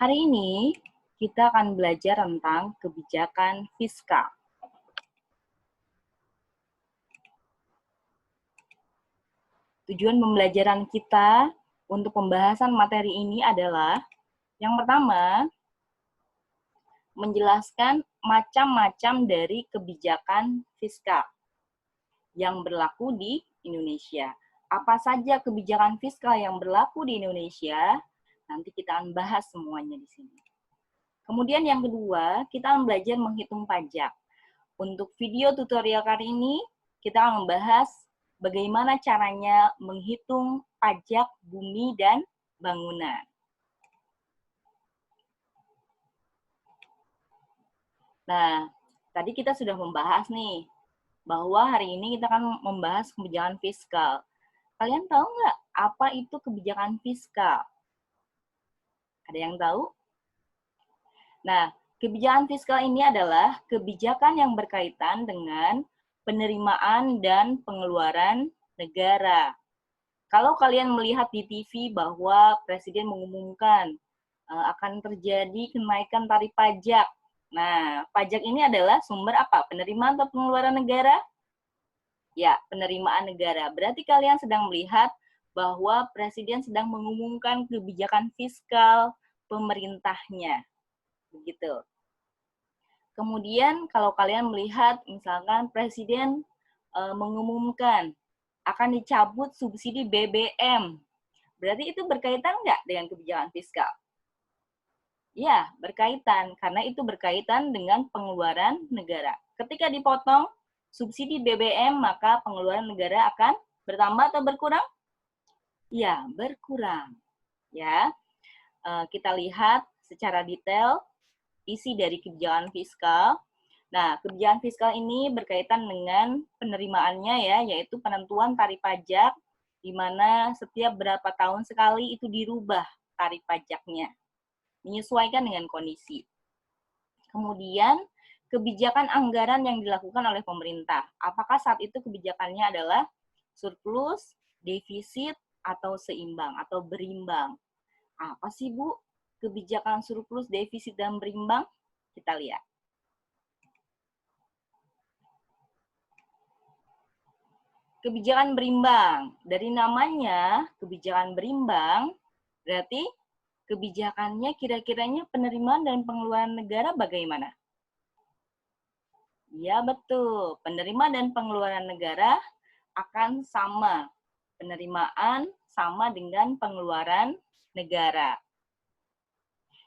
Hari ini kita akan belajar tentang kebijakan fiskal. Tujuan pembelajaran kita untuk pembahasan materi ini adalah yang pertama, menjelaskan macam-macam dari kebijakan fiskal yang berlaku di Indonesia. Apa saja kebijakan fiskal yang berlaku di Indonesia? Nanti kita akan bahas semuanya di sini. Kemudian yang kedua, kita akan belajar menghitung pajak. Untuk video tutorial kali ini, kita akan membahas bagaimana caranya menghitung pajak bumi dan bangunan. Nah, tadi kita sudah membahas nih, bahwa hari ini kita akan membahas kebijakan fiskal. Kalian tahu nggak apa itu kebijakan fiskal? Ada yang tahu? Nah, kebijakan fiskal ini adalah kebijakan yang berkaitan dengan penerimaan dan pengeluaran negara. Kalau kalian melihat di TV bahwa Presiden mengumumkan akan terjadi kenaikan tarif pajak. Nah, pajak ini adalah sumber apa? Penerimaan atau pengeluaran negara? Ya, penerimaan negara. Berarti kalian sedang melihat bahwa Presiden sedang mengumumkan kebijakan fiskal pemerintahnya. Begitu. Kemudian kalau kalian melihat misalkan Presiden mengumumkan akan dicabut subsidi BBM, berarti itu berkaitan nggak dengan kebijakan fiskal? Ya, berkaitan, karena itu berkaitan dengan pengeluaran negara. Ketika dipotong subsidi BBM, maka pengeluaran negara akan bertambah atau berkurang? Ya, berkurang. Ya, kita lihat secara detail isi dari kebijakan fiskal. Nah, kebijakan fiskal ini berkaitan dengan penerimaannya ya, yaitu penentuan tarif pajak, di mana setiap berapa tahun sekali itu dirubah tarif pajaknya, menyesuaikan dengan kondisi. Kemudian, kebijakan anggaran yang dilakukan oleh pemerintah. Apakah saat itu kebijakannya adalah surplus, defisit, atau seimbang, atau berimbang? Apa sih, Bu? Kebijakan surplus, defisit, dan berimbang? Kita lihat. Kebijakan berimbang. Dari namanya, kebijakan berimbang, berarti kebijakannya kira-kiranya penerimaan dan pengeluaran negara bagaimana? Ya, betul. Penerimaan dan pengeluaran negara akan sama. Penerimaan sama dengan pengeluaran negara.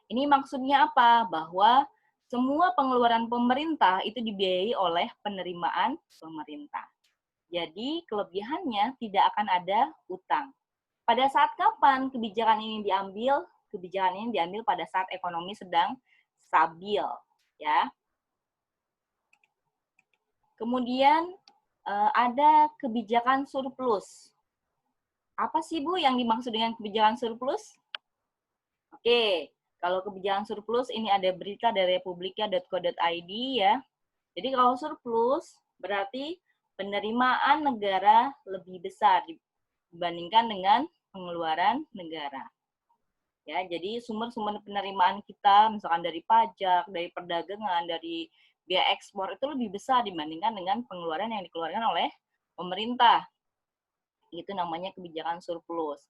Ini maksudnya apa? Bahwa semua pengeluaran pemerintah itu dibiayai oleh penerimaan pemerintah. Jadi kelebihannya tidak akan ada utang. Pada saat kapan kebijakan ini diambil? Kebijakan ini diambil pada saat ekonomi sedang stabil, ya. Kemudian ada kebijakan surplus. Apa sih, Bu, yang dimaksud dengan kebijakan surplus? Oke, kalau kebijakan surplus ini ada berita dari republika.co.id ya. Jadi kalau surplus berarti penerimaan negara lebih besar dibandingkan dengan pengeluaran negara. Ya, jadi sumber-sumber penerimaan kita misalkan dari pajak, dari perdagangan, dari biaya ekspor itu lebih besar dibandingkan dengan pengeluaran yang dikeluarkan oleh pemerintah. Itu namanya kebijakan surplus.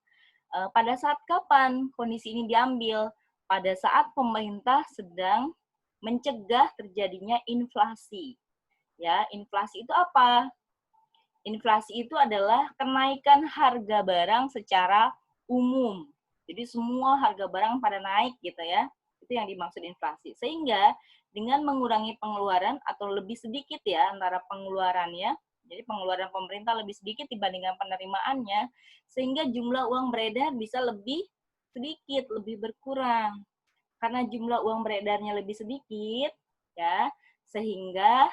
Pada saat kapan kondisi ini diambil? Pada saat pemerintah sedang mencegah terjadinya inflasi. Ya, inflasi itu apa? Inflasi itu adalah kenaikan harga barang secara umum. Jadi semua harga barang pada naik gitu ya. Itu yang dimaksud inflasi. Sehingga dengan mengurangi pengeluaran atau lebih sedikit ya antara pengeluarannya, jadi pengeluaran pemerintah lebih sedikit dibandingkan penerimaannya, sehingga jumlah uang beredar bisa lebih sedikit, lebih berkurang. Karena jumlah uang beredarnya lebih sedikit, ya, sehingga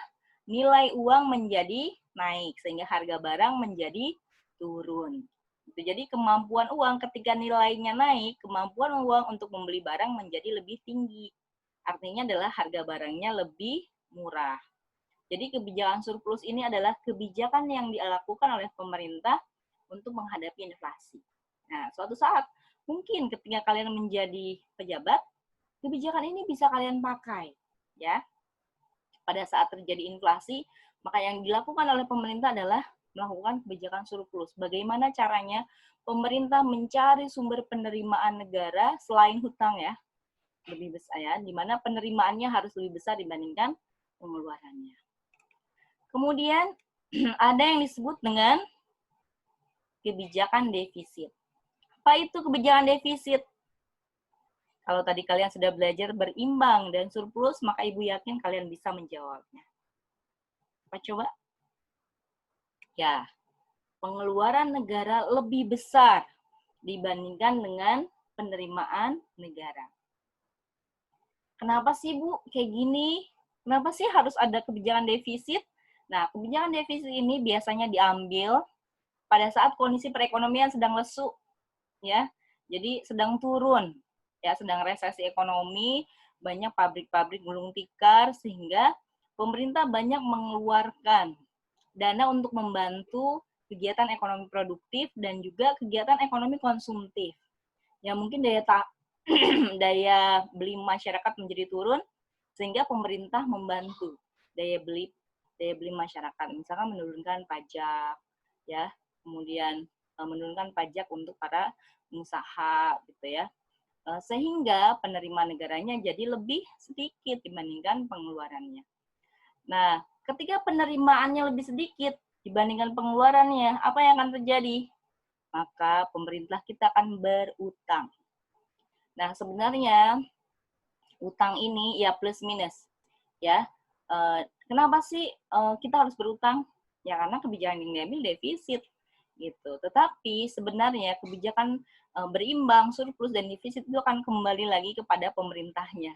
nilai uang menjadi naik, sehingga harga barang menjadi turun. Jadi kemampuan uang ketika nilainya naik, kemampuan uang untuk membeli barang menjadi lebih tinggi. Artinya adalah harga barangnya lebih murah. Jadi kebijakan surplus ini adalah kebijakan yang dilakukan oleh pemerintah untuk menghadapi inflasi. Nah, suatu saat mungkin ketika kalian menjadi pejabat, kebijakan ini bisa kalian pakai, ya. Pada saat terjadi inflasi, maka yang dilakukan oleh pemerintah adalah melakukan kebijakan surplus. Bagaimana caranya pemerintah mencari sumber penerimaan negara selain hutang ya, lebih besar ya, di mana penerimaannya harus lebih besar dibandingkan pengeluarannya. Kemudian ada yang disebut dengan kebijakan defisit. Apa itu kebijakan defisit? Kalau tadi kalian sudah belajar berimbang dan surplus, maka Ibu yakin kalian bisa menjawabnya. Apa coba? Ya, pengeluaran negara lebih besar dibandingkan dengan penerimaan negara. Kenapa sih, Bu, kayak gini? Kenapa sih harus ada kebijakan defisit? Nah, kebijakan defisit ini biasanya diambil pada saat kondisi perekonomian sedang lesu, ya. Jadi sedang turun, ya, sedang resesi ekonomi, banyak pabrik-pabrik gulung tikar sehingga pemerintah banyak mengeluarkan dana untuk membantu kegiatan ekonomi produktif dan juga kegiatan ekonomi konsumtif. Ya mungkin daya beli masyarakat menjadi turun sehingga pemerintah membantu daya beli masyarakat, misalkan menurunkan pajak, ya, kemudian menurunkan pajak untuk para pengusaha, gitu ya, sehingga penerimaan negaranya jadi lebih sedikit dibandingkan pengeluarannya. Nah, ketika penerimaannya lebih sedikit dibandingkan pengeluarannya, apa yang akan terjadi? Maka pemerintah kita akan berutang. Nah, sebenarnya utang ini ya plus minus, ya. Kenapa sih kita harus berutang? Ya karena kebijakan yang diambil defisit, gitu. Tetapi sebenarnya kebijakan berimbang, surplus, dan defisit itu akan kembali lagi kepada pemerintahnya.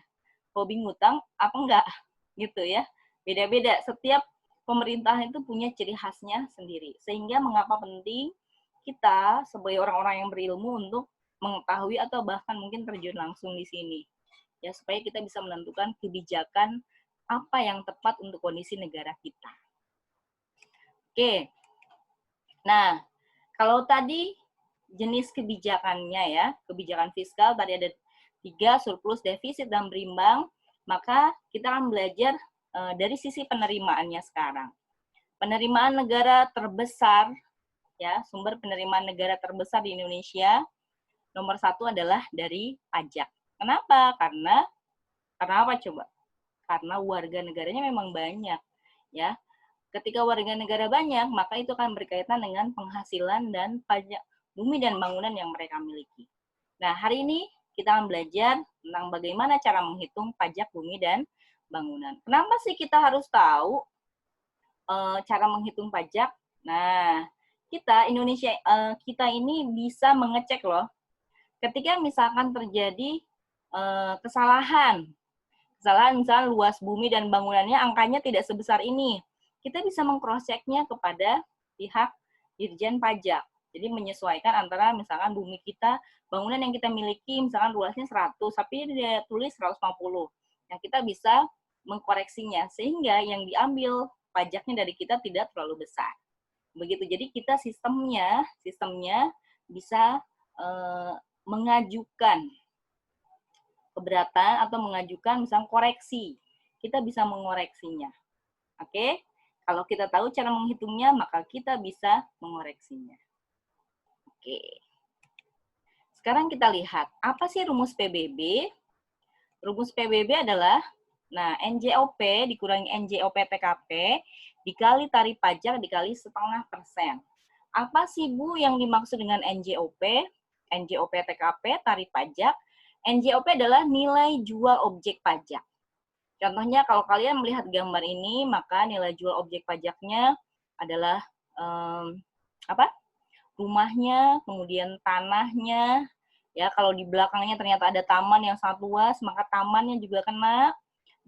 Hobi ngutang apa enggak? Gitu ya. Beda-beda. Setiap pemerintah itu punya ciri khasnya sendiri. Sehingga mengapa penting kita sebagai orang-orang yang berilmu untuk mengetahui atau bahkan mungkin terjun langsung di sini. Ya, supaya kita bisa menentukan kebijakan apa yang tepat untuk kondisi negara kita. Oke. Nah, kalau tadi jenis kebijakannya ya, kebijakan fiskal tadi ada 3, surplus, defisit, dan berimbang, maka kita akan belajar dari sisi penerimaannya sekarang. Penerimaan negara terbesar, ya, sumber penerimaan negara terbesar di Indonesia, nomor 1 adalah dari pajak. Kenapa? Karena apa coba? Karena warga negaranya memang banyak, ya. Ketika warga negara banyak, maka itu akan berkaitan dengan penghasilan dan pajak bumi dan bangunan yang mereka miliki. Nah, hari ini kita akan belajar tentang bagaimana cara menghitung pajak bumi dan bangunan. Kenapa sih kita harus tahu cara menghitung pajak? Nah, kita Indonesia kita ini bisa mengecek loh. Ketika misalkan terjadi kesalahan misalnya luas bumi dan bangunannya angkanya tidak sebesar ini, kita bisa meng-cross-check-nya kepada pihak Dirjen Pajak. Jadi menyesuaikan antara misalkan bumi kita, bangunan yang kita miliki misalkan luasnya 100, tapi dia tulis 150. Nah, kita bisa mengkoreksinya sehingga yang diambil pajaknya dari kita tidak terlalu besar. Begitu. Jadi kita sistemnya bisa mengajukan keberatan atau mengajukan misalnya koreksi. Kita bisa mengoreksinya. Oke? Kalau kita tahu cara menghitungnya, maka kita bisa mengoreksinya. Oke. Sekarang kita lihat, apa sih rumus PBB? Rumus PBB adalah, nah, NJOP dikurangi NJOP TKP, dikali tarif pajak, dikali 0,5%. Apa sih, Bu, yang dimaksud dengan NJOP? NJOP TKP, tarif pajak. NJOP adalah nilai jual objek pajak. Contohnya kalau kalian melihat gambar ini, maka nilai jual objek pajaknya adalah rumahnya, kemudian tanahnya. Ya, kalau di belakangnya ternyata ada taman yang sangat luas, maka tamannya juga kena.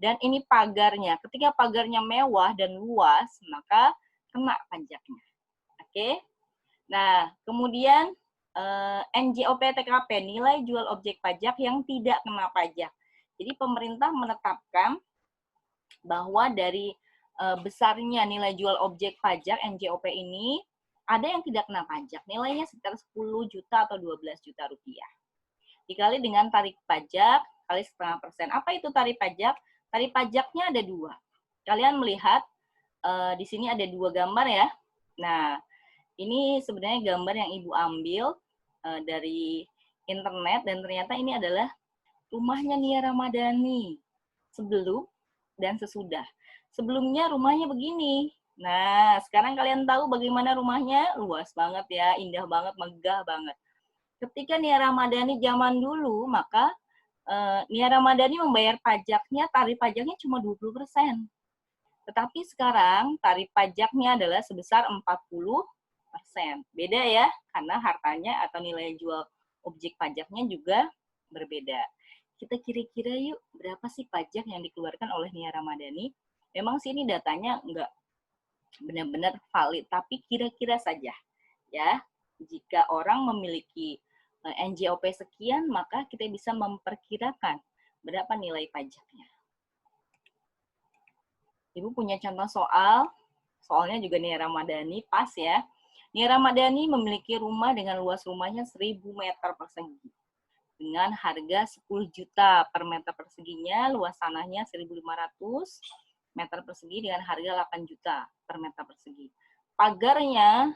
Dan ini pagarnya. Ketika pagarnya mewah dan luas, maka kena pajaknya. Oke? Nah, kemudian NJOP TKP, nilai jual objek pajak yang tidak kena pajak. Jadi pemerintah menetapkan bahwa dari besarnya nilai jual objek pajak NJOP ini, ada yang tidak kena pajak, nilainya sekitar 10 juta atau 12 juta rupiah. Dikali dengan tarif pajak kali setengah persen. Apa itu tarif pajak? Tarif pajaknya ada dua. Kalian melihat di sini ada dua gambar ya. Nah, ini sebenarnya gambar yang Ibu ambil dari internet dan ternyata ini adalah rumahnya Nia Ramadhani sebelum dan sesudah. Sebelumnya rumahnya begini. Nah, sekarang kalian tahu bagaimana rumahnya? Luas banget ya, indah banget, megah banget. Ketika Nia Ramadhani zaman dulu, maka Nia Ramadhani membayar pajaknya, tarif pajaknya cuma 20%. Tetapi sekarang tarif pajaknya adalah sebesar 40%. Beda ya, karena hartanya atau nilai jual objek pajaknya juga berbeda. Kita kira-kira yuk, berapa sih pajak yang dikeluarkan oleh Nia Ramadhani? Memang sih ini datanya nggak benar-benar valid, tapi kira-kira saja. Ya, jika orang memiliki NJOP sekian, maka kita bisa memperkirakan berapa nilai pajaknya. Ibu punya contoh soalnya juga Nia Ramadhani, pas ya. Nia Ramadhani memiliki rumah dengan luas rumahnya 1.000 meter persegi. Dengan harga 10 juta per meter perseginya, luas tanahnya 1.500 meter persegi dengan harga 8 juta per meter persegi. Pagarnya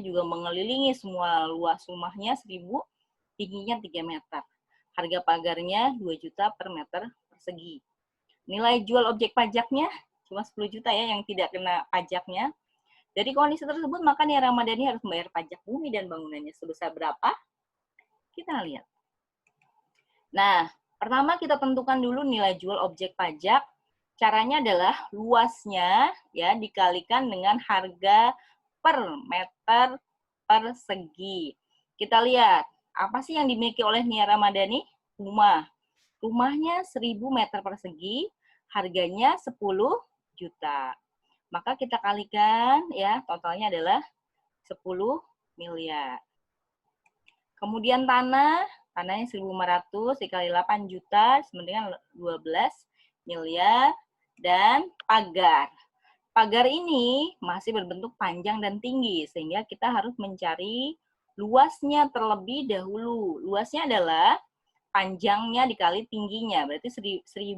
juga mengelilingi semua luas rumahnya 1.000, tingginya 3 meter. Harga pagarnya 2 juta per meter persegi. Nilai jual objek pajaknya cuma 10 juta ya yang tidak kena pajaknya. Dari kondisi tersebut, maka Nia Ramadhani harus membayar pajak bumi dan bangunannya sebesar berapa? Kita lihat. Nah, pertama kita tentukan dulu nilai jual objek pajak. Caranya adalah luasnya ya dikalikan dengan harga per meter persegi. Kita lihat, apa sih yang dimiliki oleh Nia Ramadhani? Rumah. Rumahnya 1.000 meter persegi, harganya 10 juta. Maka kita kalikan ya, totalnya adalah 10 miliar. Kemudian tanahnya 1.500 dikali 8 juta sama dengan 12 miliar. Dan pagar. Pagar ini masih berbentuk panjang dan tinggi, sehingga kita harus mencari luasnya terlebih dahulu. Luasnya adalah panjangnya dikali tingginya, berarti 1.000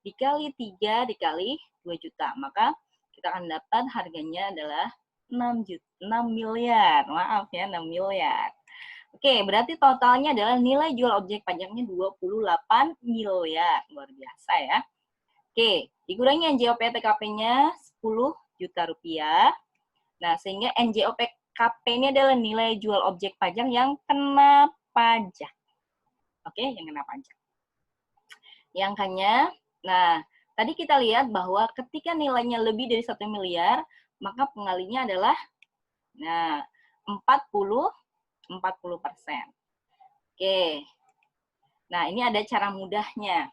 dikali 3 dikali 2 juta. Maka kita akan dapat harganya adalah 6 miliar. Maaf ya, 6 miliar. Oke, berarti totalnya adalah nilai jual objek pajaknya 28 miliar. Luar biasa ya. Oke, dikurangi NJOP TKP-nya 10 juta rupiah. Nah, sehingga NJOP KP ini adalah nilai jual objek pajak yang kena pajak. Oke, yang kena pajak. Yang angkanya, nah, tadi kita lihat bahwa ketika nilainya lebih dari 1 miliar, maka pengalinya adalah 40%. Oke. Nah, ini ada cara mudahnya.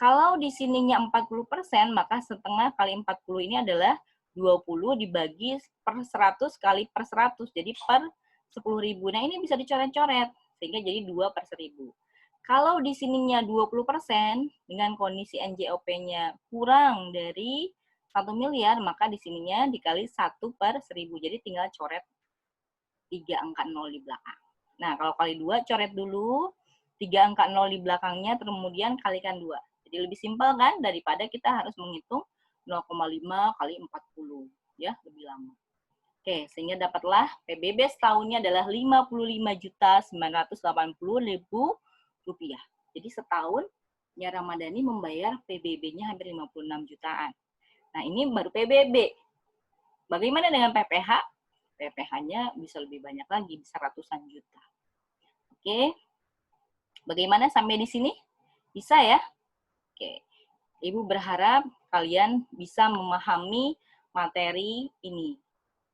Kalau di sininya 40%, maka setengah kali 40 ini adalah 20 dibagi per 100 kali per 100. Jadi per 10.000. Nah, ini bisa dicoret-coret. Sehingga jadi 2 per 1.000. Kalau di sininya 20%, dengan kondisi NJOP-nya kurang dari 1 miliar, maka di sininya dikali 1 per 1.000. Jadi tinggal coret 3 angka 0 di belakang. Nah, kalau kali 2, coret dulu 3 angka 0 di belakangnya, kemudian kalikan 2. Jadi lebih simpel kan, daripada kita harus menghitung 0,5 kali 40. Ya, lebih lama. Oke, sehingga dapatlah PBB setahunnya adalah 55.980.000 rupiah. Jadi setahun Nia Ramadhani membayar PBB-nya hampir 56 jutaan. Nah, ini baru PBB. Bagaimana dengan PPH? PPH-nya bisa lebih banyak lagi, bisa ratusan juta. Oke. Bagaimana sampai di sini? Bisa ya? Oke. Ibu berharap kalian bisa memahami materi ini.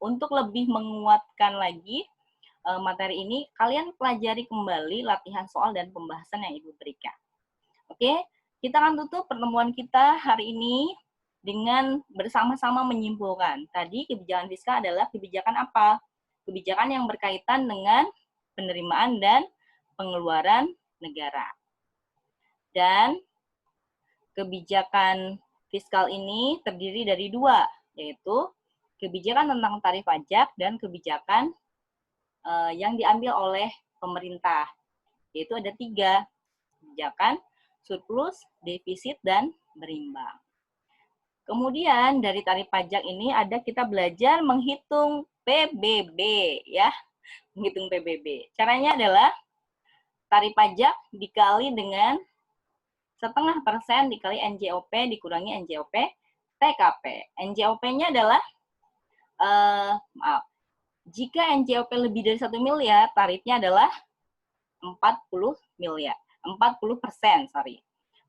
Untuk lebih menguatkan lagi materi ini, kalian pelajari kembali latihan soal dan pembahasan yang Ibu berikan. Oke, kita akan tutup pertemuan kita hari ini dengan bersama-sama menyimpulkan. Tadi kebijakan fiskal adalah kebijakan apa? Kebijakan yang berkaitan dengan penerimaan dan pengeluaran negara. Dan kebijakan fiskal ini terdiri dari 2, yaitu kebijakan tentang tarif pajak dan kebijakan yang diambil oleh pemerintah, yaitu ada 3. kebijakan surplus, defisit, dan berimbang. Kemudian dari tarif pajak ini kita belajar menghitung PBB ya, menghitung PBB. Caranya adalah tarif pajak dikali dengan 0,5% dikali NJOP dikurangi NJOP TKP. NJOP-nya adalah jika NJOP lebih dari 1 miliar, tarifnya adalah 40 miliar, 40%, sorry.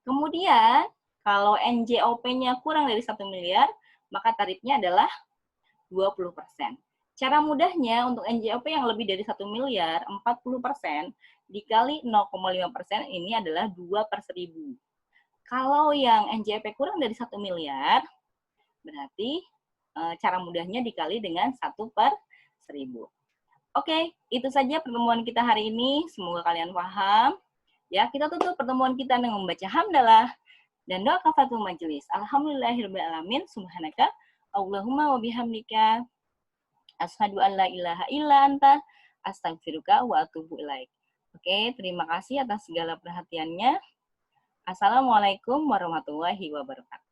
Kemudian, kalau NJOP-nya kurang dari 1 miliar, maka tarifnya adalah 20%. Cara mudahnya untuk NJOP yang lebih dari 1 miliar, 40% dikali 0,5% ini adalah 2/1000. Kalau yang NJOP kurang dari 1 miliar, berarti cara mudahnya dikali dengan 1/1000. Oke, itu saja pertemuan kita hari ini. Semoga kalian paham. Ya, kita tutup pertemuan kita dengan membaca hamdalah dan doa kafaratul majelis. Alhamdulillahirrahmanirrahim. Subhanaka Allahumma wa bihamdika asyhadu an la ilaha illa anta astaghfiruka wa atubu ilaik. Oke, terima kasih atas segala perhatiannya. Assalamualaikum warahmatullahi wabarakatuh.